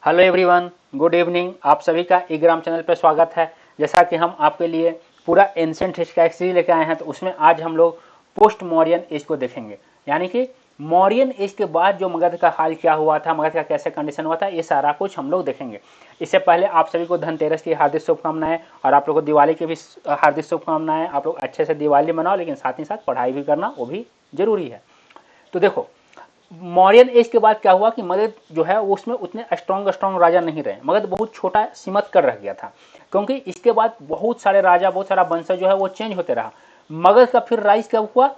Hello everyone, good evening. आप सभी का ईग्राम चैनल पर स्वागत है। जैसा कि हम आपके लिए पूरा एंशिएंट हिस्ट्री का एक सीरीज लेकर आए हैं, तो उसमें आज हम लोग पोस्ट मौर्यन एज को देखेंगे। यानी कि मौर्यन एज के बाद जो मगध का हाल क्या हुआ था, मगध का कैसे कंडीशन हुआ था, ये सारा कुछ हम लोग देखेंगे। इससे पहले आप सभी को धनतेरस की हार्दिक शुभकामनाएं और आप लोगों को दिवाली की भी हार्दिक शुभकामनाएं। आप लोग अच्छे से दिवाली मनाओ, लेकिन साथ ही साथ पढ़ाई भी करना वो भी जरूरी है। तो देखो, मौर्यन एज के बाद क्या हुआ कि मगध जो है वो उसमें उतने स्ट्रॉन्ग राजा नहीं रहे। मगध बहुत छोटा सीमित कर रह गया था, क्योंकि इसके बाद बहुत सारे राजा, बहुत सारा वंशज जो है वो चेंज होते रहा। मगध का फिर राइज कब हुआ?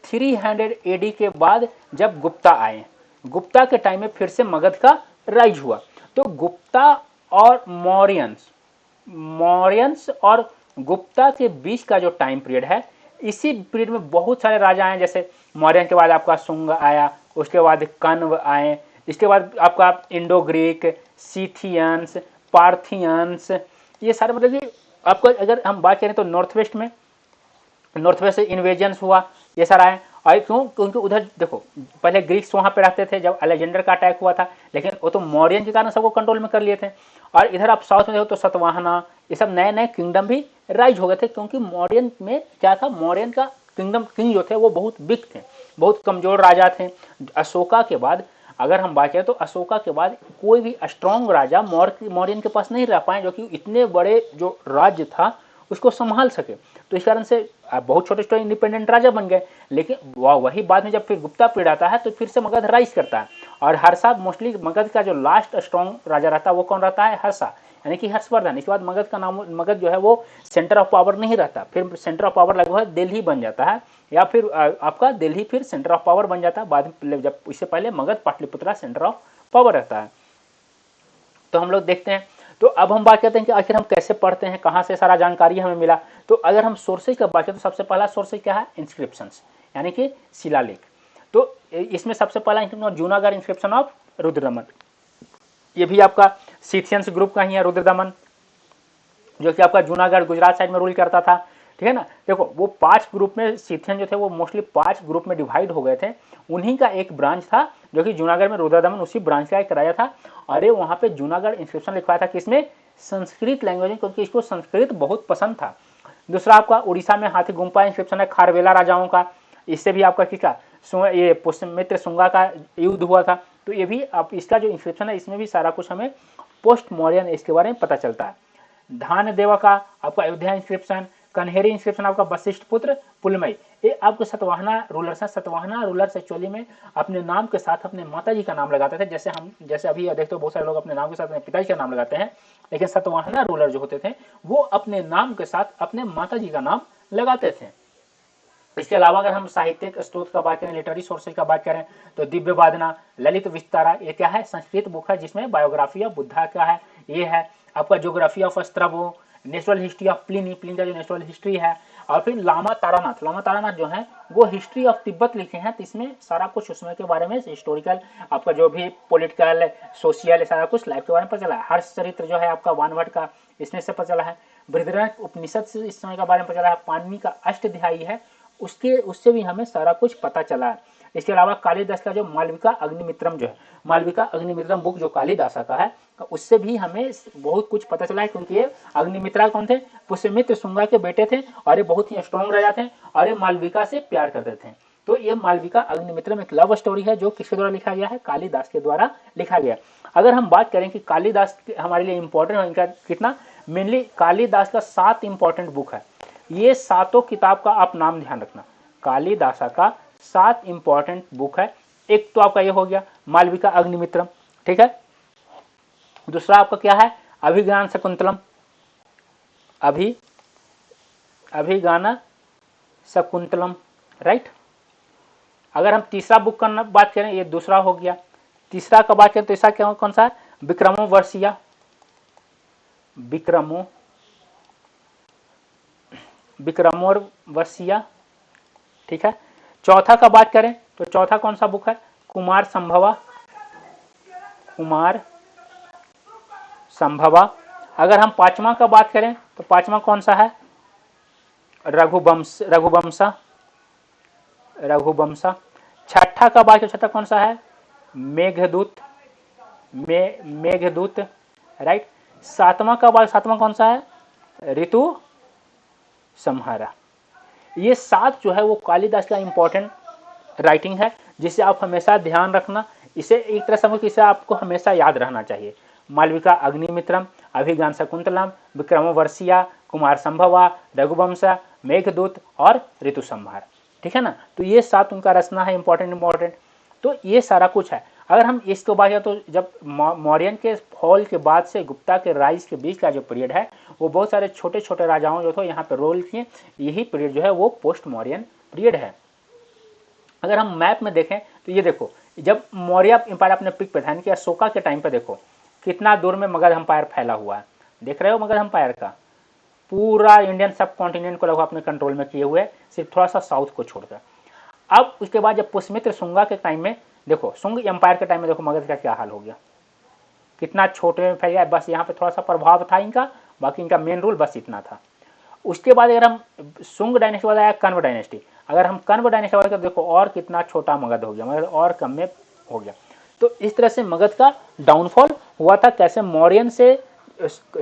300 एडी के बाद, जब गुप्ता आए। गुप्ता के टाइम में फिर से मगध का राइज हुआ। तो गुप्ता और मौर्यंस और गुप्ता के बीच का जो टाइम पीरियड है, इसी पीरियड में बहुत सारे राजा आए। जैसे मौर्यन के बाद आपका शुंग आया, उसके बाद कण्व आए, इसके बाद आपका इंडो ग्रीक, सीथियंस, पार्थियंस, ये सारे मतलब कि आपको अगर हम बात करें तो नॉर्थ वेस्ट से इन्वेजन्स हुआ, ये सारा है। और क्यों? क्योंकि उधर देखो, पहले ग्रीक्स वहां पे रहते थे जब अलेक्जेंडर का अटैक हुआ था, लेकिन वो तो मौर्यन के कारण सबको कंट्रोल में कर लिए थे। और इधर आप साउथ में देखो तो सतवाहना, ये सब नए नए किंगडम भी राइज हो गए थे, क्योंकि मौर्यन में क्या था, मौर्यन का किंग जो थे वो बहुत बिग थे, बहुत कमजोर राजा थे। अशोका के बाद अगर हम बात करें तो अशोका के बाद कोई भी स्ट्रॉन्ग राजा मौर्यन के पास नहीं रह पाए, जो कि इतने बड़े जो राज्य था उसको संभाल सके। तो इस कारण से बहुत छोटे छोटे इंडिपेंडेंट राजा बन गए। लेकिन वही बाद में जब फिर गुप्ता पीरियड आता है तो फिर से मगध राइज करता है। और हर साल मोस्टली मगध का जो लास्ट स्ट्रॉन्ग राजा रहता है वो कौन रहता है? हर्षा, यानी कि हर्षवर्धन। इसके बाद मगध का नाम, मगध जो है वो सेंटर ऑफ पावर नहीं रहता, फिर सेंटर ऑफ पावर लगभग दिल्ली बन जाता है, या फिर आपका दिल्ली फिर सेंटर ऑफ पावर बन जाता है बाद में। जब इससे पहले Magadh Pataliputra centre of power रहता है। तो हम लोग देखते हैं। तो अब हम बात करते हैं कि आखिर हम कैसे पढ़ते हैं, कहाँ से सारा जानकारी हमें मिला। तो अगर हम सोर्सेज की बात करें तो सबसे पहला सोर्सेज क्या है? इंस्क्रिप्शंस, यानी कि शिलालेख। तो इसमें सबसे पहला inscription Junagadh inscription of Rudradaman. ये भी आपका सीथियंस ग्रुप का ही है, रुद्रदमन, जो कि आपका जूनागढ़ गुजरात साइड में रूल करता था। ठीक है ना। देखो, वो 5 ग्रुप में सीथियन जो थे वो मोस्टली 5 ग्रुप में डिवाइड हो गए थे। उन्हीं का एक ब्रांच था जो कि जूनागढ़ में रुद्रदमन उसी ब्रांच का एक राजा था। अरे वहां पे जूनागढ़ इंस्क्रिप्शन लिखवाया था, किसमें? संस्कृत लैंग्वेज में, क्योंकि इसको संस्कृत बहुत पसंद था। दूसरा आपका उड़ीसा में हाथी गुम्पा इंस्क्रिप्शन है, खारवेला राजाओं का। इससे भी आपका किसका? ये पुष्यमित्र शुंगा का युद्ध हुआ था। तो ये भी आप इसका जो इंस्क्रिप्शन है इसमें भी सारा कुछ हमें पोस्ट मौर्यन इसके बारे में पता चलता है। धान देवा का आपका अयोध्या इंस्क्रिप्शन, कन्हेरी इंस्क्रिप्शन आपका वशिष्ठ पुत्र पुलमई। ये आपके सतवाहना रूलर्स हैं। सतवाहना रूलर्स एक्चुअली में अपने नाम के साथ अपने माता जी का नाम लगाते थे। जैसे अभी देखते हो बहुत सारे लोग अपने नाम के साथ अपने पिताजी का नाम लगाते हैं, लेकिन सतवाहना रूलर जो होते थे वो अपने नाम के साथ अपने माता जी का नाम लगाते थे। इसके अलावा अगर हम साहित्यिक स्रोत का बात करें, लिटरेरी सोर्सेज का बात करें, तो दिव्य वादना, ललित विस्तारा, ये क्या है? संस्कृत बुक है जिसमें बायोग्राफी ऑफ बुद्धा क्या है, ये है। आपका geography of Strabo, natural history of Pliny का जो नेचुरल हिस्ट्री है। और फिर लामा तारानाथ जो है वो हिस्ट्री ऑफ तिब्बत लिखे हैं। तो इसमें सारा कुछ उसमें के बारे में हिस्टोरिकल, आपका जो भी पॉलिटिकल, सोशल, सारा कुछ लाइफ के बारे में पता चला है। हर्ष चरित्र जो है आपका वानभट्ट का, इसमें से पता चला है। बृहदारण्यक उपनिषद से इस समय के बारे में पता चला है। पाणिनि का अष्टध्यायी है, उससे भी हमें सारा कुछ पता चला है। इसके अलावा कालिदास का जो मालविका अग्निमित्रम जो है, मालविका अग्निमित्रम बुक जो कालिदास का है, उससे भी हमें बहुत कुछ पता चला है। क्योंकि ये अग्निमित्रा कौन थे? पुष्यमित्र शुंगा के बेटे थे, और ये बहुत ही स्ट्रॉन्ग राजा थे, और ये मालविका से प्यार करते थे। तो ये मालविका अग्निमित्रम एक लव स्टोरी है जो किसके द्वारा लिखा गया है? कालिदास के द्वारा लिखा गया। अगर हम बात करें कि कालिदास हमारे लिए इंपॉर्टेंट है, इनका कितना, मेनली कालिदास का 7 इंपॉर्टेंट बुक है। ये सातों किताब का आप नाम ध्यान रखना। कालिदास का 7 इंपॉर्टेंट बुक है। एक तो आपका ये हो गया मालविका अग्निमित्रम, ठीक है। दूसरा आपका क्या है? अभिज्ञान शकुंतलम, अभिज्ञान शकुंतलम, राइट। अगर हम तीसरा बुक का बात करें, ये दूसरा हो गया। तीसरा का बात करें तो ऐसा क्या कौन सा है? विक्रमोर्वशीय, विक्रमोर्वशीय, ठीक है। चौथा का बात करें तो चौथा कौन सा बुक है? कुमार संभवा। अगर हम पांचवा का बात करें तो पांचवा कौन सा है? रघुवंशा। छठा का बात करें, छठा कौन सा है? मेघदूत। मेघदूत, राइट। सातवां कौन सा है? ऋतु संहारा। ये 7 जो है वो कालिदास का इंपॉर्टेंट राइटिंग है, जिसे आप हमेशा ध्यान रखना। इसे एक तरह समझो कि इसे आपको हमेशा याद रहना चाहिए। मालविका अग्निमित्रम, अभिज्ञान शकुंतलम, विक्रमोर्वशिया, कुमार संभवा, रघुवंश, मेघदूत और ऋतु संहार। ठीक है ना। तो ये 7 उनका रचना है, इंपॉर्टेंट। तो ये सारा कुछ है। अगर हम इसको बात करें तो जब मौर्यन के फॉल के बाद से गुप्ता के राइज के बीच का जो पीरियड है, वो बहुत सारे छोटे छोटे राजाओं जो थे यहाँ पे रोल किए। यही पीरियड जो है वो पोस्ट मौर्यन पीरियड है। अगर हम मैप में देखें तो ये देखो, जब मौर्य एम्पायर अपने पिक पे था, यानी कि अशोका के टाइम पे देखो कितना दूर में मगध एम्पायर फैला हुआ है। देख रहे हो मगध एम्पायर का पूरा इंडियन सब कॉन्टिनेंट को लगभग अपने कंट्रोल में किए हुए, सिर्फ थोड़ा सा साउथ को छोड़कर। अब उसके बाद जब पुष्यमित्र शुंगा के टाइम में देखो, शुंग एम्पायर के टाइम में देखो मगध का क्या हाल हो गया, कितना छोटे में फैल गया। बस यहाँ पे थोड़ा सा प्रभाव था इनका, बाकी इनका मेन रूल बस इतना था। उसके बाद अगर हम शुंग डायनेस्टी बाद आया कण्व डायनेस्टी, अगर हम कण्व डायनेस्टी वाले देखो और कितना छोटा मगध हो गया, मगध और कम में हो गया। तो इस तरह से मगध का डाउनफॉल हुआ था। कैसे मौर्यन से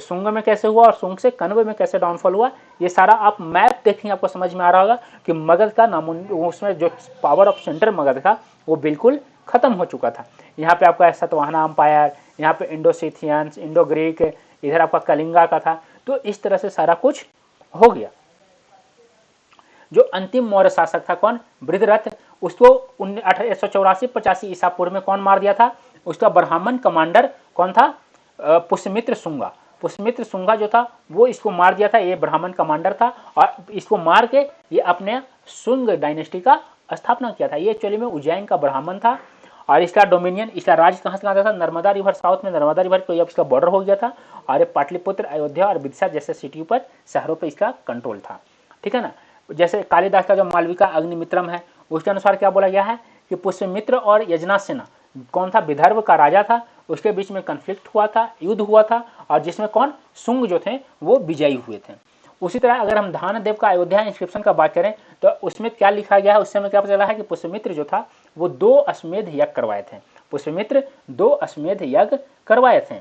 शुंग में कैसे हुआ और शुंग से कण्व में कैसे डाउनफॉल हुआ, ये सारा आप मैप देखेंगे आपको समझ में आ रहा होगा कि मगध का नाम, उसमें जो पावर ऑफ सेंटर मगध का वो बिल्कुल खत्म हो चुका था। यहाँ पे आपका सतवाहना अंपायर, यहाँ पे इंडोसिथियंस, इंडो ग्रीक, इधर आपका कलिंगा का था। तो इस तरह से सारा कुछ हो गया। जो अंतिम मौर्य शासक था कौन? बृहद्रथ। उसको 184-85 ईसा पूर्व में कौन मार दिया था? उसका ब्राह्मण कमांडर कौन था? पुष्यमित्र शुंगा। पुष्यमित्र शुंगा जो था वो इसको मार दिया था, ये ब्राह्मण कमांडर था, और इसको मार के ये अपने शुंग डायनेस्टी का स्थापना किया था। ये एक्चुअली में उज्जैन का ब्राह्मण था, और इसका डोमिनियन, इसका राज कहाँ से कहाँ था? नर्मदा रिवर, साउथ में नर्मदा रिवर को अब इसका बॉर्डर हो गया था, और ये पाटलिपुत्र, अयोध्या और विदिशा जैसे सिटी पर, शहरों पर इसका कंट्रोल था। ठीक है ना। जैसे कालिदास का जो मालविका अग्निमित्रम है, उसके अनुसार क्या बोला गया है कि पुष्यमित्र और यजनासेना कौन था? विदर्भ का राजा था। उसके बीच में कन्फ्लिक्ट हुआ था, युद्ध हुआ था, और जिसमें कौन? शुंग जो थे वो विजयी हुए थे। उसी तरह अगर हम धानदेव का अयोध्या इंस्क्रिप्शन का बात करें तो उसमें क्या लिखा गया है, उस समय क्या पता चला है कि पुष्यमित्र जो था वो 2 अश्वमेध यज्ञ करवाए थे। पुष्यमित्र 2 अश्वमेध यज्ञ करवाए थे।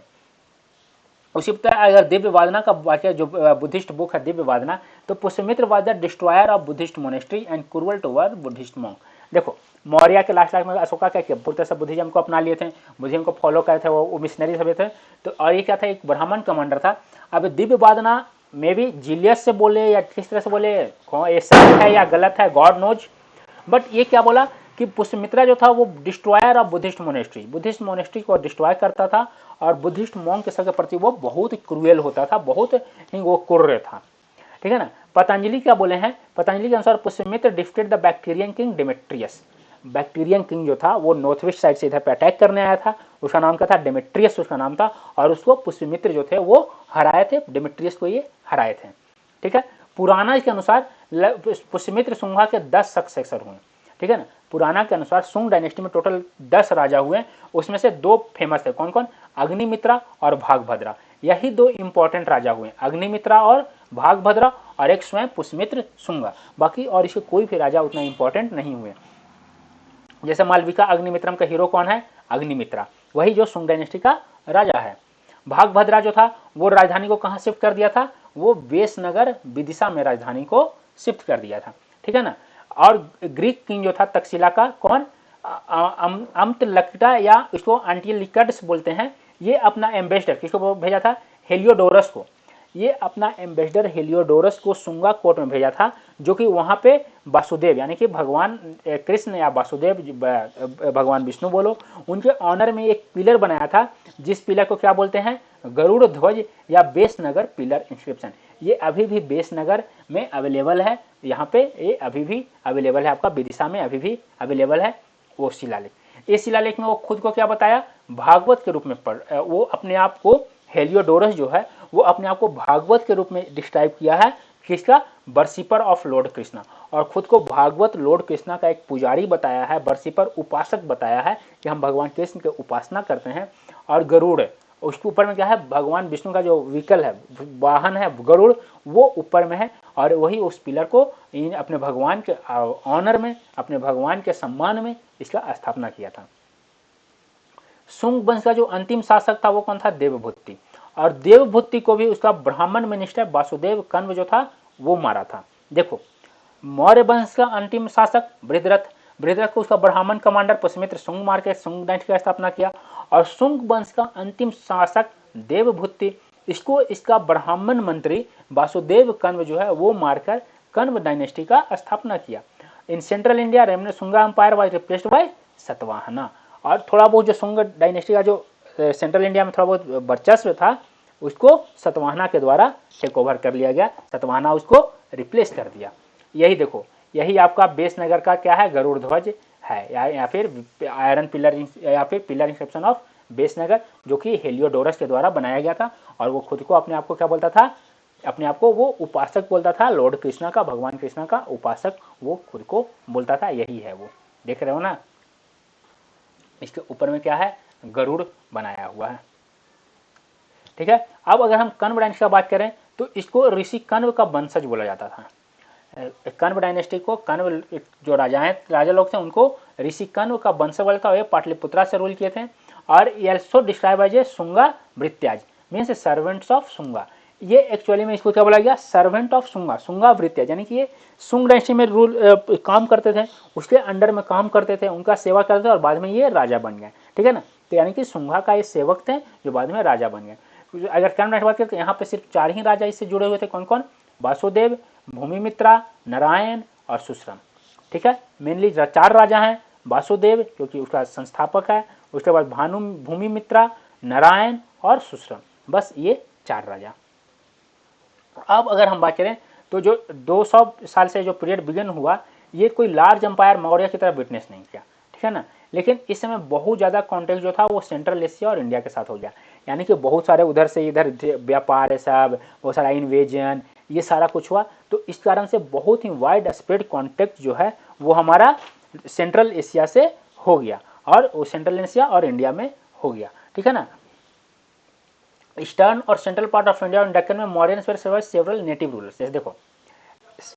उसी तरह अगर दिव्य वादना का वाक्य, जो बुद्धिस्ट बुक है दिव्य वादना, तो Pushyamitra was the destroyer of Buddhist monastery and cruel toward Buddhist monk. देखो मौर्य के लास्ट में अशोका क्या किया, पूरी तरह से बुद्धिज्म को अपना लिए थे, बुद्धिज्म को फॉलो करे थे, वो मिशनरी सभी थे। तो और ये क्या था? एक ब्राह्मण कमांडर था। अब दिव्य वादना में भी जीलियस से बोले या किस तरह से बोले, ये सही है या गलत है, गॉड नोज, बट ये क्या बोला कि पुष्यमित्रा जो था वो destroyer of Buddhist monastery, Buddhist monastery को डिस्ट्रॉय करता था, और बुद्धिस्ट मॉन्क के सबके प्रति वो बहुत क्रूएल होता था, बहुत ही वो क्रूर था। ठीक है ना। पतंजलि क्या बोले हैं? पतंजलि के अनुसार Pushyamitra defeated the Bactrian king Demetrius. Bactrian king जो था वो नॉर्थ वेस्ट साइड से इधर पे अटैक करने आया था, उसका नाम क्या था? डेमेट्रियस उसका नाम था, और उसको पुष्यमित्र जो थे वो हराए थे, डेमेट्रियस को ये हराए थे। ठीक है। पुराना के अनुसार पुष्यमित्र शुंगा के 10 सक्सेसर हुए। ठीक है ना। पुराना के अनुसार शुंग डायनेस्टी में टोटल 10 राजा हुए, उसमें से 2 फेमस थे। कौन कौन? अग्निमित्रा और भागभद्रा। यही 2 इंपॉर्टेंट राजा हुए, अग्निमित्रा और भागभद्रा, और एक स्वयं पुष्यमित्र शुंगा। बाकी और इसके कोई भी राजा उतना इंपॉर्टेंट नहीं हुए। जैसे मालविका अग्निमित्रम का हीरो कौन है? अग्निमित्रा, वही जो शुंग डायनेस्टी का राजा है। भागभद्रा जो था वो राजधानी को कहाँ शिफ्ट कर दिया था? वो वेशनगर विदिशा में राजधानी को शिफ्ट कर दिया था। ठीक है ना। और ग्रीक किंग जो था तक्षशिला का, कौन? अम्तलक्टा या इसको एंटिलिकट्स बोलते हैं। ये अपना एम्बेसडर किसको भेजा था? हेलियोडोरस को। ये अपना एम्बेसडर हेलियोडोरस को शुंगा कोर्ट में भेजा था, जो कि वहाँ पे वासुदेव यानी कि भगवान कृष्ण या वासुदेव, भगवान विष्णु बोलो, उनके ऑनर में एक पिलर बनाया था, जिस पिलर को क्या बोलते हैं? गरुड़ ध्वज या बेसनगर पिलर इंस्क्रिप्शन। ये अभी भी बेसनगर में अवेलेबल है, यहाँ पे ये अभी भी अवेलेबल है, आपका विदिशा में अभी भी अवेलेबल है वो शिलालेख। इस शिलालेख में वो खुद को क्या बताया? भागवत के रूप में वो अपने आप को, हेलियोडोरस जो है वो अपने आप को भागवत के रूप में डिस्क्राइब किया है। किसका? वर्शिपर ऑफ लॉर्ड कृष्णा, और खुद को भागवत लॉर्ड कृष्णा का एक पुजारी बताया है, वर्शिपर उपासक बताया है कि हम भगवान कृष्ण की उपासना करते हैं। और गरुड़, उसके ऊपर में क्या है? भगवान विष्णु का जो व्हीकल है, वाहन है गरुड़, वो ऊपर में है, और वही उस पिलर को अपने भगवान के ऑनर में, अपने भगवान के सम्मान में इसका स्थापना किया था। शुंग वंश का जो अंतिम शासक था वो कौन था? देवभूति। और देवभूति को भी उसका ब्राह्मण मिनिस्टर वासुदेव कण्व जो था वो मारा था। देखो, मौर्य वंश का अंतिम शासक बृहद्रथ, बृहद्रथ को उसका ब्राह्मण कमांडर पुष्यमित्र शुंग मार के शुंग डायनेस्टी का स्थापना किया। और शुंग वंश का अंतिम शासक देवभूति, इसको इसका ब्राह्मण मंत्री वासुदेव कण्व जो है वो मारकर कण्व डायनेस्टी का स्थापना किया। In central India remaining Shunga empire was replaced by Satavahana. और थोड़ा बहुत जो शुंग डायनेस्टी का जो सेंट्रल इंडिया में थोड़ा बहुत वर्चस्व था उसको सतवाहना के द्वारा टेक ओवर कर लिया गया, सतवाहना उसको रिप्लेस कर दिया। यही देखो, यही आपका बेसनगर का क्या है? गरुड़ ध्वज है, या फिर आयरन पिलर या फिर पिलर इंस्क्रिप्शन ऑफ बेसनगर, जो कि हेलियोडोरस के द्वारा बनाया गया था। और वो खुद को अपने आप को क्या बोलता था? अपने आप को वो उपासक बोलता था, लॉर्ड कृष्णा का, भगवान कृष्णा का उपासक वो खुद को बोलता था। यही है वो, देख रहे हो ना, इसके ऊपर में क्या है? गरुड़ बनाया हुआ है। ठीक है। अब अगर हम कण्व डायनेस्टी का बात करें तो इसको ऋषि कण्व का वंशज बोला जाता था। कण्व डायनेस्टी को, कण्व जो राजा लोग थे उनको ऋषि कण्व का वंशज बोला था। ये पाटलिपुत्रा से रूल किए थे। और also describe as a Shunga bhrityas, means servants of Shunga. ये एक्चुअली में इसको क्या बोला गया? सर्वेंट ऑफ शुंगा, शुंगा भृत्याज, यानी कि ये शुंग डायनेस्टी में रूल काम करते थे, उसके अंडर में काम करते थे, उनका सेवा करते थे और बाद में ये राजा बन गए। ठीक है ना। तो यानी कि शुंगा का ये सेवक थे जो बाद में राजा बन गए। अगर कण्व डायनेस्टी बात करें तो यहाँ पे सिर्फ 4 ही राजा इससे जुड़े हुए थे। कौन कौन? वासुदेव, भूमिमित्रा, नारायण और सुश्रम। ठीक है, मेनली 4 राजा हैं। वासुदेव क्योंकि उसका संस्थापक है, उसके बाद भूमिमित्रा, नारायण और सुश्रम, बस ये 4 राजा। अब अगर हम बात करें तो जो 200 साल से जो पीरियड बिगिन हुआ, ये कोई लार्ज एम्पायर मौर्य की तरह विटनेस नहीं किया। ठीक है ना। लेकिन इस समय बहुत ज़्यादा कॉन्टेक्ट जो था वो सेंट्रल एशिया और इंडिया के साथ हो गया, यानी कि बहुत सारे उधर से इधर व्यापार, सब बहुत सारा इन्वेजन, ये सारा कुछ हुआ। तो इस कारण से बहुत ही वाइड स्प्रेड कॉन्टेक्ट जो है वो हमारा सेंट्रल एशिया से हो गया और वो सेंट्रल एशिया और इंडिया में हो गया। ठीक है ना। ईस्टर्न और सेंट्रल पार्ट ऑफ इंडिया और डेक्कन में मॉडर्न सेवरल नेटिव रूलर्स। जैसे देखो,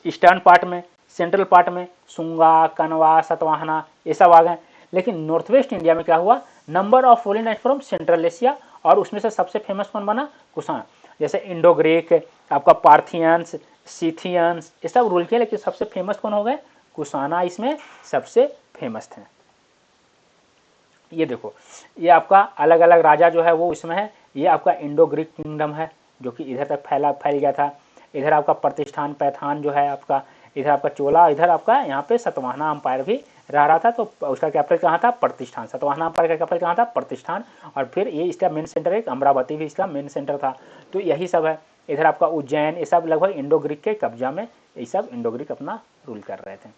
ईस्टर्न पार्ट में, सेंट्रल पार्ट में शुंगा, कण्वा, सतवाहना ये सब आ गए। लेकिन नॉर्थ वेस्ट इंडिया में क्या हुआ? Number of ruling dynasty from central Asia, और उसमें से सबसे फेमस कौन बना? कुषाण। जैसे इंडो ग्रीक, आपका पार्थियंस, सीथियंस, ये सब रूल किए, लेकिन सबसे फेमस कौन हो गए? कुषाणा इसमें सबसे फेमस थे। ये देखो, ये आपका अलग अलग राजा जो है वो इसमें है। ये आपका इंडो ग्रीक किंगडम है जो कि इधर तक फैल गया था। इधर आपका प्रतिष्ठान पैठान जो है आपका, इधर आपका चोला, इधर आपका यहाँ पे सतवाहना अंपायर भी रहा था। तो उसका कैपिटल कहाँ था? प्रतिष्ठान। सतवाहना अंपायर का कैपिटल कहाँ था? प्रतिष्ठान। और फिर ये इसका मेन सेंटर एक अमरावती भी इसका मेन सेंटर था। तो यही सब है। इधर आपका उज्जैन, ये सब लगभग इंडो ग्रीक के कब्जा में, ये सब इंडो ग्रीक अपना रूल कर रहे थे।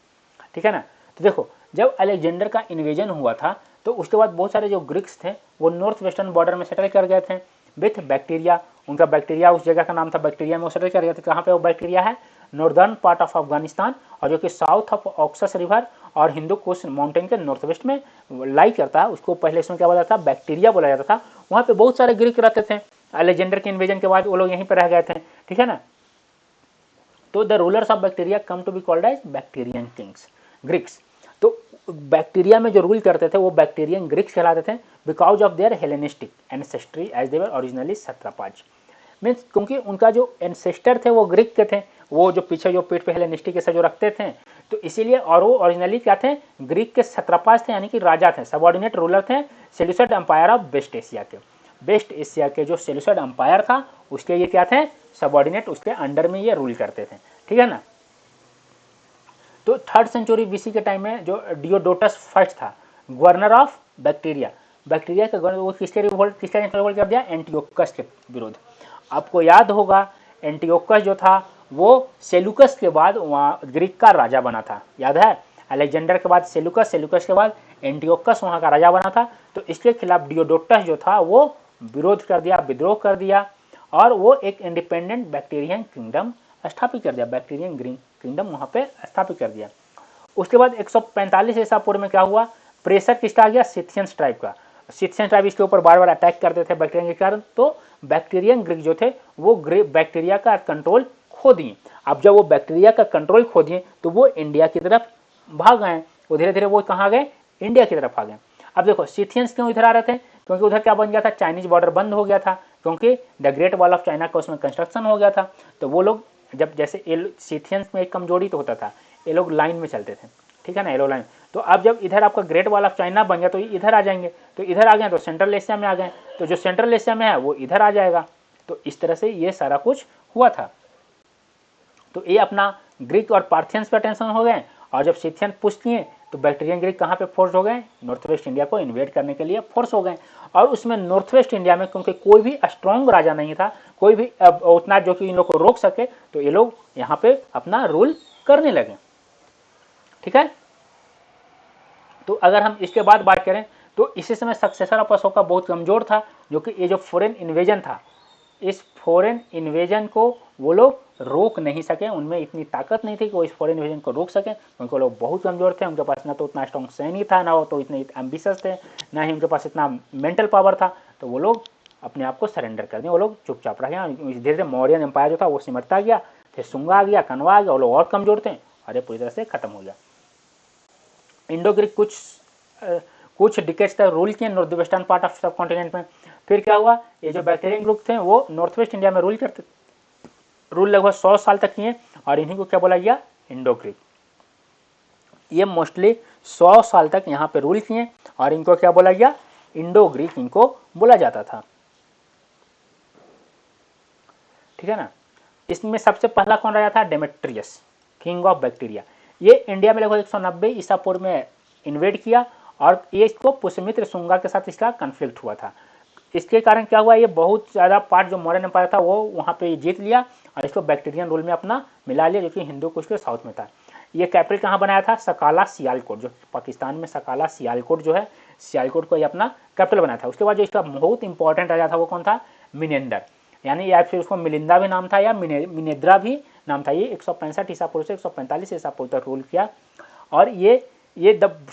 ठीक है ना। तो देखो, जब अलेक्जेंडर का इन्वेजन हुआ था तो उसके बाद बहुत सारे जो ग्रीक्स थे वो नॉर्थ वेस्टर्न बॉर्डर में सेटल कर गए थे विथ बैक्टीरिया। उनका बैक्टीरिया, उस जगह का नाम था बैक्टीरिया में वो सेटल कर गए थे। कहाँ पे वो बैक्टीरिया है? नॉर्दर्न पार्ट ऑफ अफगानिस्तान, और जो कि साउथ ऑफ ऑक्सस रिवर और हिंदू कुश माउंटेन के नॉर्थ वेस्ट में लाई करता है, उसको पहले इसमें क्या बोला जाता था? बैक्टीरिया बोला जाता था। वहाँ पे बहुत सारे ग्रीक रहते थे। अलेक्जेंडर के इन्वेजन के बाद वो लोग यहीं पर रह गए थे। ठीक है ना। तो the rulers of Bactria come to be called as Bactrian kings, Greeks. तो बैक्टीरिया में जो रूल करते थे वो बैक्टीरियन ग्रीक्स कहलाते थे, because of their Hellenistic ancestry as they were originally satraps. Means क्योंकि उनका जो एंसेस्टर थे वो ग्रीक के थे, वो जो पीछे जो पीठ पे हेलेनिस्टिक ऐसा जो रखते थे, तो इसीलिए, और वो ओरिजिनली क्या थे? ग्रीक के सत्रपाज थे, यानी कि राजा थे, सबऑर्डिनेट रूलर थे Seleucid empire of West Asia के। वेस्ट एशिया के जो सेल्यूसिड एम्पायर था उसके ये क्या थे? सबऑर्डिनेट, उसके अंडर में ये रूल करते थे। ठीक है ना। तो 3rd सेंचुरी बीसी के टाइम में जो डियोडोटस फर्स्ट था, गवर्नर ऑफ बैक्टीरिया, बैक्टीरिया का गवर्नर, वो किसके रिवोल्ट कर दिया? एंटियोकस के विरोध। आपको याद होगा एंटियोकस जो था वो सेलुकस के बाद वहाँ ग्रीक का राजा बना था, याद है? अलेक्जेंडर के बाद सेलुकस, सेलुकस के बाद एंटियोकस वहाँ का राजा बना था। तो इसके खिलाफ डियोडोटस जो था वो विरोध कर दिया, विद्रोह कर दिया, और वो एक इंडिपेंडेंट बैक्टीरियन किंगडम स्थापित कर दिया, बैक्टीरियन ग्रीक किंगडम वहाँ पे स्थापित कर दिया। उसके बाद 145 ईसा पूर्व में क्या हुआ? प्रेशर किसका आ गया? सिथियंस ट्राइब का। सिथियन ट्राइब इसके ऊपर बार बार अटैक करते थे बैक्टीरियन के कारण, तो बैक्टीरियन ग्रीक जो थे वो बैक्टीरिया का कंट्रोल खो दिए। अब जब वो बैक्टीरिया का कंट्रोल खो दिए तो वो इंडिया की तरफ भाग गए, वो धीरे धीरे वो कहाँ गए? इंडिया की तरफ आ गए। अब देखो, सिथियंस क्यों इधर आ रहे थे? क्योंकि उधर क्या बन गया था, चाइनीज बॉर्डर बंद हो गया था, क्योंकि the great wall of China का उसमें कंस्ट्रक्शन हो गया था। तो वो लोग जब जैसे सीथियंस में एक कमजोरी तो होता था, ये लोग लाइन में चलते थे, ठीक है ना, येलो लाइन। तो अब जब इधर आपका ग्रेट वॉल ऑफ चाइना बन गया तो इधर आ जाएंगे, तो इधर आ गए तो सेंट्रल एशिया में आ गए, तो जो सेंट्रल एशिया में है वो इधर आ जाएगा। तो इस तरह से ये सारा कुछ हुआ था। तो ये अपना ग्रीक और पार्थियंस पे टेंशन हो गए, और जब सिथियन पुश किए तो बैक्टीरियन ग्रीक कहाँ पे फोर्स हो गए, नॉर्थ वेस्ट इंडिया को इन्वेड करने के लिए फोर्स हो गए। और उसमें नॉर्थ वेस्ट इंडिया में क्योंकि कोई भी स्ट्रॉन्ग राजा नहीं था, कोई भी उतना जो कि इन लोग को रोक सके, तो ये लोग यहाँ पे अपना रूल करने लगे, ठीक है। तो अगर हम इसके बाद बात करें तो इसी समय सक्सेसर ऑफ अशोका बहुत कमजोर था, जो कि ये जो फॉरेन इन्वेजन था, इस फॉरेन इन्वेजन को वो लोग रोक नहीं सके, उनमें इतनी ताकत नहीं थी कि वो इस फॉरेन इन्वेजन को रोक सके, क्योंकि वो लोग बहुत कमजोर थे, उनके पास ना तो उतना स्ट्रॉन्ग सैनिक था, ना वो तो इतने एम्बिशियस थे, ना ही उनके पास इतना मेंटल पावर था। तो वो लोग अपने आप को सरेंडर कर दिए, वो लोग चुपचाप रह गए। धीरे धीरे मौर्यन एम्पायर जो था वो सिमटता गया, फिर सुंगा आ गया, कनवा आ गया, वो लोग और कमजोर थे, और ये पूरी तरह से खत्म हो गया। इंडो ग्रीक कुछ डिकेट्स तक रूल किए नॉर्थ वेस्टर्न पार्ट ऑफ सब कॉन्टिनेंट में। फिर क्या हुआ, ये जो बैक्टीरियन ग्रुप थे वो नॉर्थ वेस्ट इंडिया में रूल लगभग 100 साल तक किए, और इन्हीं को क्या बोला गया, इंडो ग्रीक। ये मोस्टली 100 साल तक यहाँ पे रूल किए, और इनको क्या बोला गया, इंडो ग्रीक इनको बोला जाता था, ठीक है ना। इसमें सबसे पहला कौन राजा था, डेमेट्रियस, किंग ऑफ बैक्टीरिया। ये इंडिया में लगभग 190 ईसा पूर्व में इन्वेड किया, और ये इसको पुष्यमित्र शुंगा के साथ इसका कन्फ्लिक्ट हुआ था। इसके कारण क्या हुआ, ये बहुत ज़्यादा पार्ट जो मॉडर्न एम्पायर था वो वहाँ पे जीत लिया, और इसको बैक्टीरियन रूल में अपना मिला लिया, जो कि हिंदू कुश के साउथ में था। ये कैपिटल कहाँ बनाया था, सकाला सियालकोट, जो पाकिस्तान में सकाला सियालकोट जो है, सियालकोट को ये अपना कैपिटल बनाया था। उसके बाद जो इसका बहुत इंपॉर्टेंट राजा था वो कौन था, मिनेंदर, यानी या फिर उसको मिलिंदा भी नाम था, या मिनेद्रा भी नाम था। ये 165 ईसा पूर्व से 145 ईसा पूर्व तक रूल किया, और ये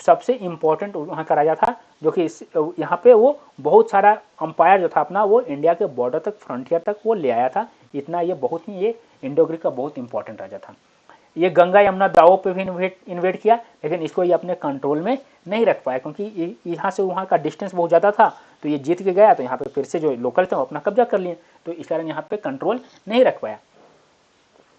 सबसे इम्पोर्टेंट वहाँ का राजा था, जो कि यहाँ पे वो बहुत सारा अंपायर जो था अपना वो इंडिया के बॉर्डर तक, फ्रंटियर तक वो ले आया था। इतना ये बहुत ही, ये इंडो ग्रीक का बहुत इंपॉर्टेंट राजा था। ये गंगा यमुना दावों पे भी इन्वेड किया, लेकिन इसको ये अपने कंट्रोल में नहीं रख पाया, क्योंकि यहाँ से वहाँ का डिस्टेंस बहुत ज़्यादा था। तो ये जीत के गया, तो यहाँ पे फिर से जो लोकल थे वो अपना कब्जा कर लिए, तो इस कारण यहाँ पे कंट्रोल नहीं रख पाया।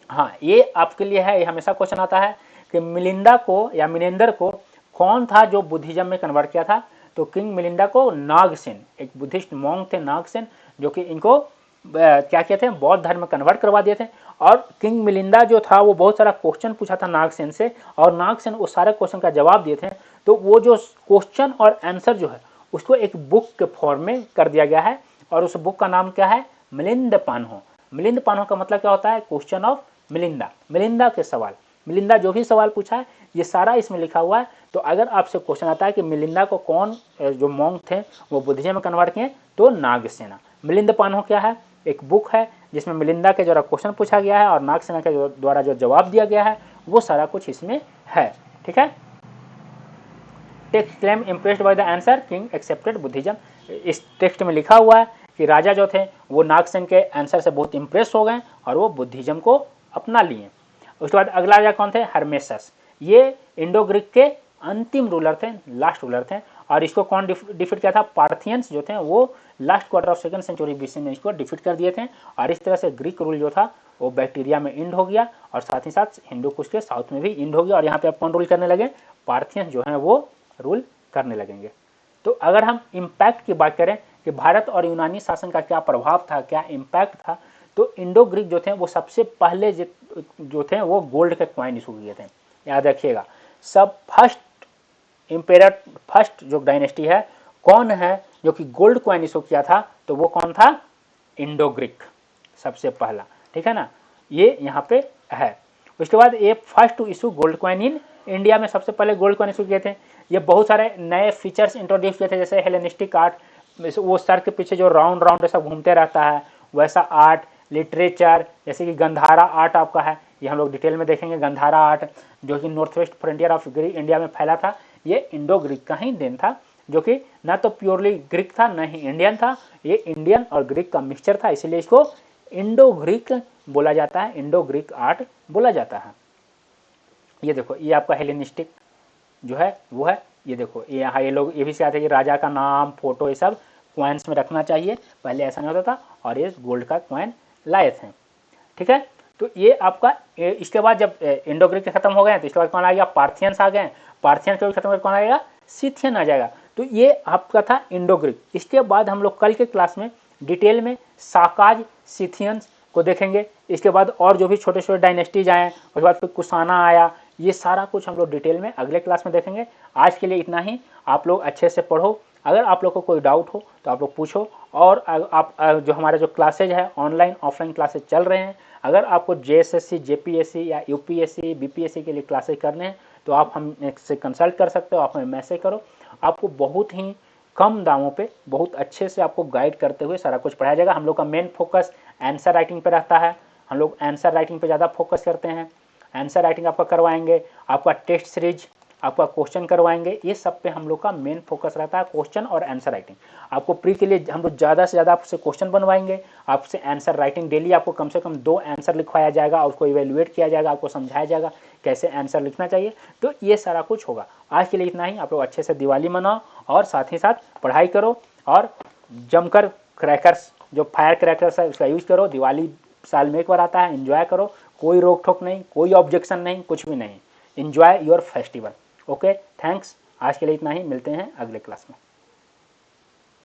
हाँ, ये आपके लिए है, ये हमेशा क्वेश्चन आता है कि मिलिंदा को या मिनेंदर को कौन था जो बुद्धिज्म में कन्वर्ट किया था। तो किंग मिलिंदा को नागसेन, एक बुद्धिस्ट मॉन्क थे नागसेन, जो कि इनको क्या कहते हैं, बौद्ध धर्म में कन्वर्ट करवा दिए थे। और किंग मिलिंदा जो था वो बहुत सारा क्वेश्चन पूछा था नागसेन से, और नागसेन उस सारे क्वेश्चन का जवाब दिए थे। तो वो जो क्वेश्चन और आंसर जो है उसको एक बुक के फॉर्म में कर दिया गया है, और उस बुक का नाम क्या है, मिलिंद पान्हो। मिलिंद पान्हो का मतलब क्या होता है, क्वेश्चन ऑफ मिलिंदा, मिलिंदा के सवाल, मिलिंदा जो भी सवाल पूछा है ये सारा इसमें लिखा हुआ है। तो अगर आपसे क्वेश्चन आता है कि मिलिंदा को कौन जो मॉन्क थे वो बुद्धिज्म में कन्वर्ट किए, तो नागसेना। मिलिंद पान्हो क्या है, एक बुक है जिसमें मिलिंदा के द्वारा क्वेश्चन पूछा गया है और नागसेना के द्वारा जो जवाब दिया गया है वो सारा कुछ इसमें है, ठीक है। Text claim impressed by the answer, king accepted Buddhism. इस टेक्स्ट में लिखा हुआ है कि राजा जो थे वो नागसेन के आंसर से बहुत इंप्रेस हो गए और वो बुद्धिज्म को अपना लिए। उसके बाद अगला राजा कौन थे, हर्मेसस। ये इंडो ग्रीक के अंतिम रूलर थे, लास्ट रूलर थे, और इसको कौन डिफीट किया था, पार्थियंस जो थे वो last quarter of second century BC में इसको डिफीट कर दिए थे। और इस तरह से ग्रीक रूल जो था वो बैक्टीरिया में इंड हो गया, और साथ ही साथ हिंदू कुश के साउथ में भी इंड हो गया। और यहाँ पे अब कौन रूल करने लगे, पार्थियंस जो है वो रूल करने लगेंगे। तो अगर हम इम्पैक्ट की बात करें कि भारत और यूनानी शासन का क्या प्रभाव था, क्या इम्पैक्ट था, तो इंडो ग्रीक जो थे वो सबसे पहले जो थे वो गोल्ड के कॉइन इशू किए थे। याद रखिएगा, सब फर्स्ट इंपेरर, फर्स्ट जो डायनेस्टी है कौन है जो कि गोल्ड कॉइन इशू किया था, तो वो कौन था, इंडो ग्रीक सबसे पहला, ठीक है ना, ये यहाँ पे है। उसके बाद ये first to issue gold coin in India में सबसे पहले गोल्ड कॉइन इशू किए थे। ये बहुत सारे नए फीचर्स इंट्रोड्यूस किए थे, जैसे हेलेनिस्टिक आर्ट, वो सर के पीछे जो राउंड राउंड ऐसा घूमते रहता है वैसा आर्ट, लिटरेचर, जैसे कि गंधारा आर्ट आपका है, ये हम लोग डिटेल में देखेंगे। गंधारा आर्ट जो कि north west frontier of India में फैला था, ये इंडो ग्रीक का ही देन था, जो कि ना तो प्योरली ग्रीक था ना ही इंडियन था, ये इंडियन और ग्रीक का मिक्सचर था, इसलिए इसको इंडो ग्रीक बोला जाता है, इंडो ग्रीक आर्ट बोला जाता है। ये देखो, ये आपका हेलेनिस्टिक जो है वो है, ये देखो ये यहाँ ये लोग ये भी सिखाते हैं कि राजा का नाम, फोटो, ये सब कॉइन्स में रखना चाहिए, पहले ऐसा नहीं होता था, और ये गोल्ड का कॉइन लाए थे। ठीक है, तो ये आपका इसके बाद जब इंडो ग्रीक खत्म हो गए तो इसके बाद कौन आ गया, पार्थियंस आ गए। पार्थियंस के खत्म होकर कौन आएगा, सिथियन आ जाएगा। तो ये आपका था इंडो ग्रीक। इसके बाद हम लोग कल के क्लास में डिटेल में साकाज, सिथियंस को देखेंगे। इसके बाद और जो भी छोटे छोटे डायनेस्टीज आए, उसके बाद फिर कुशाना आया, ये सारा कुछ हम लोग डिटेल में अगले क्लास में देखेंगे। आज के लिए इतना ही। आप लोग अच्छे से पढ़ो। अगर आप लोग को कोई डाउट हो तो आप लोग पूछो। और आप जो हमारे जो क्लासेज है ऑनलाइन ऑफलाइन क्लासेज चल रहे हैं, अगर आपको जेएसएससी, जेपीएससी या यूपीएससी, बीपीएससी के लिए क्लासेज करने हैं तो आप हम से कंसल्ट कर सकते हो, आप हमें मैसेज करो। आपको बहुत ही कम दामों पे बहुत अच्छे से आपको गाइड करते हुए सारा कुछ पढ़ाया जाएगा। हम लोग का मेन फोकस आंसर राइटिंग पे रहता है। हम लोग आंसर राइटिंग पे ज़्यादा फोकस करते हैं। आंसर राइटिंग आपका करवाएंगे, आपका टेस्ट सीरीज, आपका क्वेश्चन करवाएंगे। ये सब पे हम लोग का मेन फोकस रहता है, क्वेश्चन और आंसर राइटिंग। आपको प्री के लिए हम लोग ज़्यादा से ज़्यादा आपसे क्वेश्चन बनवाएंगे, आपसे आंसर राइटिंग डेली आपको कम से कम 2 आंसर लिखवाया जाएगा, उसको इवेल्युएट किया जाएगा, आपको समझाया जाएगा कैसे आंसर लिखना चाहिए। तो ये सारा कुछ होगा। आज के लिए इतना ही। आप लोग अच्छे से दिवाली मनाओ और साथ ही साथ पढ़ाई करो और जमकर क्रैकर्स, जो फायर क्रैकर्स है उसका यूज़ करो। दिवाली साल में एक बार आता है, एंजॉय करो। कोई रोक टोक नहीं, कोई ऑब्जेक्शन नहीं, कुछ भी नहीं। Enjoy your festival. Okay, thanks. आज के लिए इतना ही, मिलते हैं अगले क्लास में।